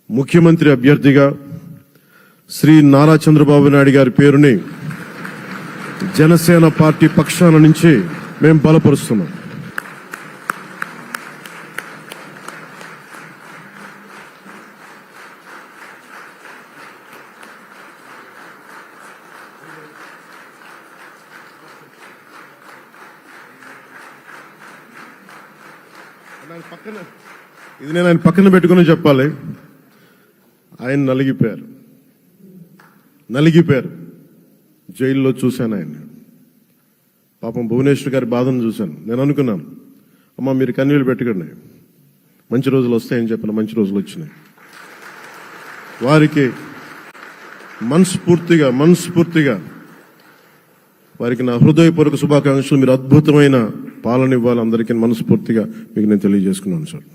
ముఖ్యమంత్రి అభ్యర్థిగా శ్రీ నారా చంద్రబాబు నాయుడు గారి పేరుని జనసేన పార్టీ పక్షాన నుంచి మేము బలపరుస్తున్నాం. ఇది నేను ఆయన పక్కన పెట్టుకుని చెప్పాలి. ఆయన నలిగిపోయారు. జైల్లో చూశాను ఆయన. పాపం భువనేశ్వర్ గారి బాధను చూశాను. నేను అనుకున్నాను, అమ్మ మీరు కన్నీళ్ళు పెట్టుకోండి, మంచి రోజులు వస్తాయని చెప్పిన మంచి రోజులు వచ్చినాయి. వారికి మనస్ఫూర్తిగా వారికి నా హృదయపూర్వక శుభాకాంక్షలు. మీరు అద్భుతమైన పాలన ఇవ్వాలి అందరికీ మనస్ఫూర్తిగా మీకు నేను తెలియజేసుకున్నాను సార్.